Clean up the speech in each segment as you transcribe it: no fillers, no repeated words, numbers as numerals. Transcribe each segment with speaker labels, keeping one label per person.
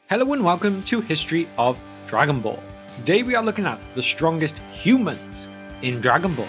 Speaker 1: Hello and welcome to History of Dragon Ball. Today we are looking at the strongest humans in Dragon Ball.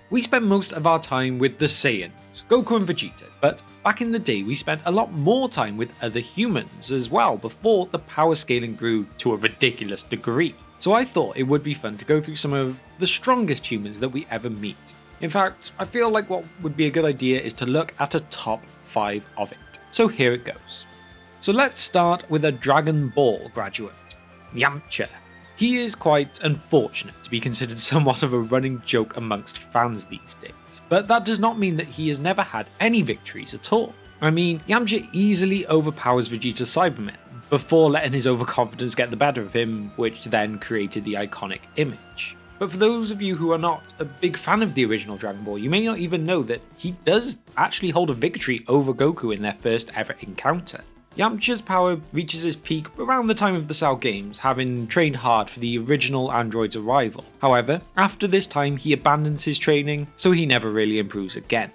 Speaker 1: We spent most of our time with the Saiyans, Goku and Vegeta, but back in the day we spent a lot more time with other humans as well before the power scaling grew to a ridiculous degree. So I thought it would be fun to go through some of the strongest humans that we ever meet. In fact, I feel like what would be a good idea is to look at a top 5 of it. So here it goes. So let's start with a Dragon Ball graduate, Yamcha. He is quite unfortunate to be considered somewhat of a running joke amongst fans these days, but that does not mean that he has never had any victories at all. I mean, Yamcha easily overpowers Vegeta's Cybermen before letting his overconfidence get the better of him, which then created the iconic image. But for those of you who are not a big fan of the original Dragon Ball, you may not even know that he does actually hold a victory over Goku in their first ever encounter. Yamcha's power reaches its peak around the time of the Cell Games, having trained hard for the original android's arrival. However, after this time he abandons his training, so he never really improves again.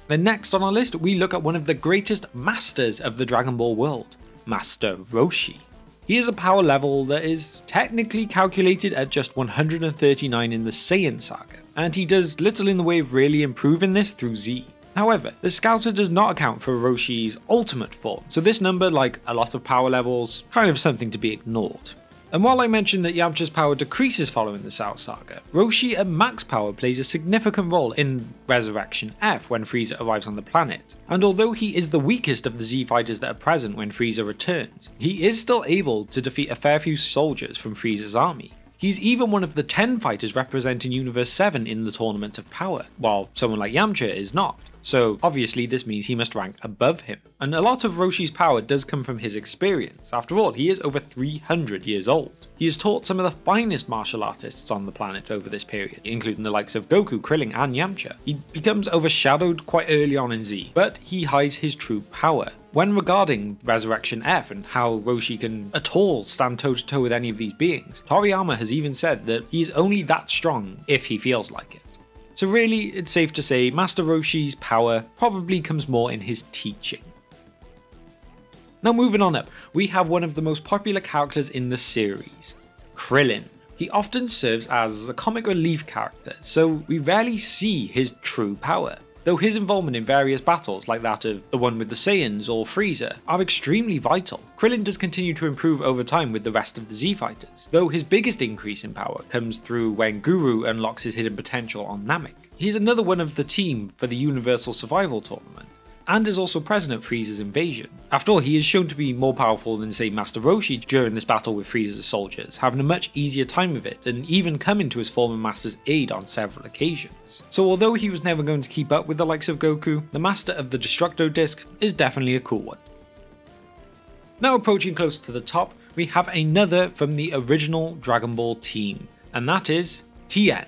Speaker 1: Then next on our list we look at one of the greatest masters of the Dragon Ball world, Master Roshi. He is a power level that is technically calculated at just 139 in the Saiyan saga, and he does little in the way of really improving this through Z. However, the Scouter does not account for Roshi's ultimate form, so this number, like a lot of power levels, kind of something to be ignored. And while I mentioned that Yamcha's power decreases following the Cell Saga, Roshi at max power plays a significant role in Resurrection F when Frieza arrives on the planet. And although he is the weakest of the Z fighters that are present when Frieza returns, he is still able to defeat a fair few soldiers from Frieza's army. He's even one of the 10 fighters representing Universe 7 in the Tournament of Power, while someone like Yamcha is not. So obviously this means he must rank above him. And a lot of Roshi's power does come from his experience. After all, he is over 300 years old. He has taught some of the finest martial artists on the planet over this period, including the likes of Goku, Krillin and Yamcha. He becomes overshadowed quite early on in Z, but he hides his true power. When regarding Resurrection F and how Roshi can at all stand toe-to-toe with any of these beings, Toriyama has even said that he's only that strong if he feels like it. So really, it's safe to say Master Roshi's power probably comes more in his teaching. Now moving on up, we have one of the most popular characters in the series, Krillin. He often serves as a comic relief character, so we rarely see his true power. Though his involvement in various battles like that of the one with the Saiyans or Frieza are extremely vital, Krillin does continue to improve over time with the rest of the Z fighters, though his biggest increase in power comes through when Guru unlocks his hidden potential on Namek. He's another one of the team for the Universal Survival Tournament, and is also present at Frieza's invasion. After all, he is shown to be more powerful than, say, Master Roshi during this battle with Frieza's soldiers, having a much easier time of it, and even coming to his former master's aid on several occasions. So although he was never going to keep up with the likes of Goku, the master of the Destructo Disc is definitely a cool one. Now approaching close to the top, we have another from the original Dragon Ball team, and that is Tien.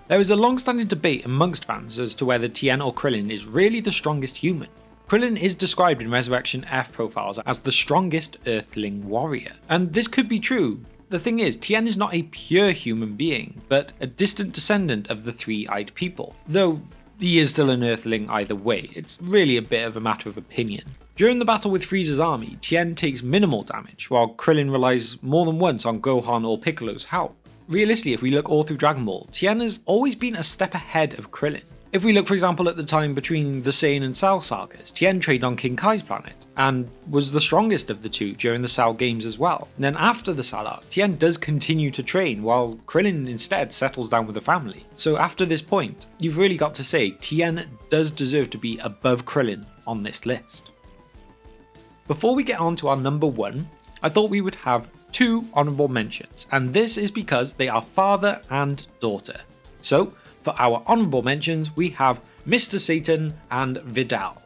Speaker 1: There is a long-standing debate amongst fans as to whether Tien or Krillin is really the strongest human. Krillin is described in Resurrection F profiles as the strongest Earthling warrior, and this could be true. The thing is, Tien is not a pure human being, but a distant descendant of the Three-Eyed People, though he is still an Earthling either way. It's really a bit of a matter of opinion. During the battle with Frieza's army, Tien takes minimal damage, while Krillin relies more than once on Gohan or Piccolo's help. Realistically, if we look all through Dragon Ball, Tien has always been a step ahead of Krillin. If we look, for example, at the time between the Saiyan and Cell sagas, Tien trained on King Kai's planet, and was the strongest of the two during the Cell Games as well. And then after the Cell arc, Tien does continue to train, while Krillin instead settles down with a family. So after this point, you've really got to say Tien does deserve to be above Krillin on this list. Before we get on to our number 1, I thought we would have 2 honourable mentions, and this is because they are father and daughter. So, for our honourable mentions, we have Mr. Satan and Vidal.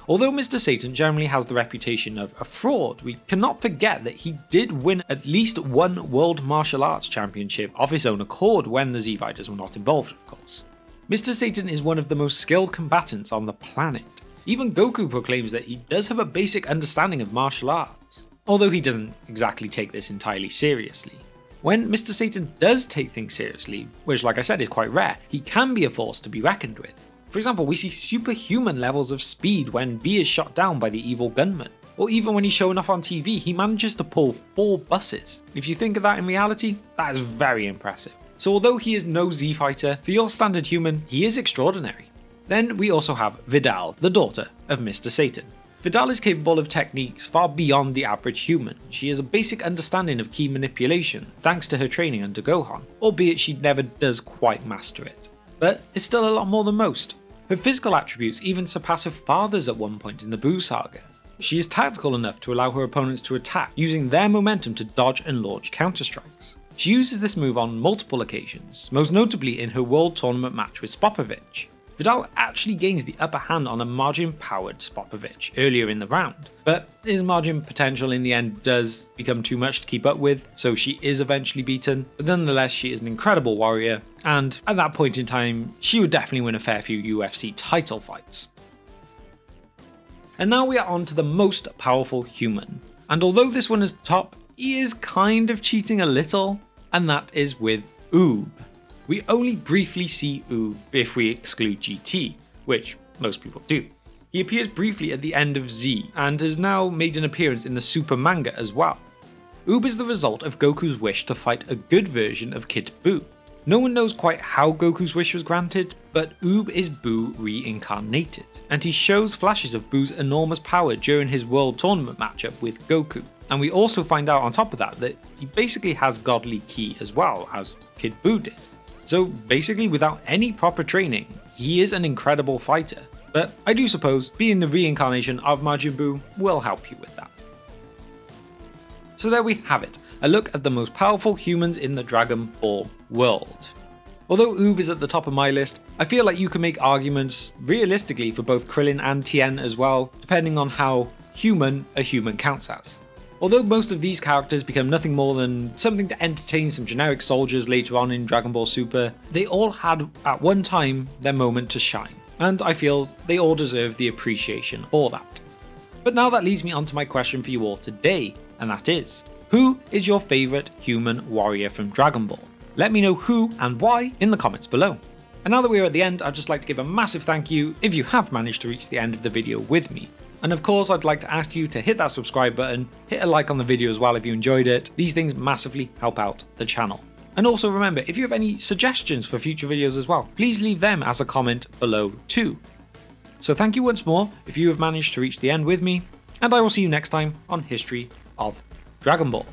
Speaker 1: Although Mr. Satan generally has the reputation of a fraud, we cannot forget that he did win at least one World Martial Arts Championship of his own accord when the Z fighters were not involved, of course. Mr. Satan is one of the most skilled combatants on the planet. Even Goku proclaims that he does have a basic understanding of martial arts, although he doesn't exactly take this entirely seriously. When Mr. Satan does take things seriously, which like I said is quite rare, he can be a force to be reckoned with. For example, we see superhuman levels of speed when B is shot down by the evil gunman. Or even when he's showing off on TV, he manages to pull 4 buses. If you think of that in reality, that is very impressive. So although he is no Z fighter, for your standard human, he is extraordinary. Then we also have Vidal, the daughter of Mr. Satan. Vidal is capable of techniques far beyond the average human. She has a basic understanding of key manipulation, thanks to her training under Gohan, albeit she never does quite master it. But it's still a lot more than most. Her physical attributes even surpass her father's at one point in the Buu saga. She is tactical enough to allow her opponents to attack, using their momentum to dodge and launch counter-strikes. She uses this move on multiple occasions, most notably in her World Tournament match with Spopovich. Vidal actually gains the upper hand on a margin-powered Spopovich earlier in the round, but his margin potential in the end does become too much to keep up with, so she is eventually beaten, but nonetheless she is an incredible warrior, and at that point in time, she would definitely win a fair few UFC title fights. And now we are on to the most powerful human, and although this one is top, he is kind of cheating a little, and that is with Oob. We only briefly see Oob if we exclude GT, which most people do. He appears briefly at the end of Z, and has now made an appearance in the Super manga as well. Oob is the result of Goku's wish to fight a good version of Kid Buu. No one knows quite how Goku's wish was granted, but Oob is Buu reincarnated, and he shows flashes of Buu's enormous power during his World Tournament matchup with Goku. And we also find out on top of that he basically has godly ki as well as Kid Buu did. So basically without any proper training, he is an incredible fighter, but I do suppose being the reincarnation of Majin Buu will help you with that. So there we have it, a look at the most powerful humans in the Dragon Ball world. Although Oob is at the top of my list, I feel like you can make arguments realistically for both Krillin and Tien as well, depending on how human a human counts as. Although most of these characters become nothing more than something to entertain some generic soldiers later on in Dragon Ball Super, they all had at one time their moment to shine, and I feel they all deserve the appreciation for that. But now that leads me on to my question for you all today, and that is, who is your favourite human warrior from Dragon Ball? Let me know who and why in the comments below. And now that we're at the end, I'd just like to give a massive thank you if you have managed to reach the end of the video with me. And of course, I'd like to ask you to hit that subscribe button, hit a like on the video as well if you enjoyed it. These things massively help out the channel. And also remember, if you have any suggestions for future videos as well, please leave them as a comment below too. So thank you once more if you have managed to reach the end with me, and I will see you next time on History of Dragon Ball.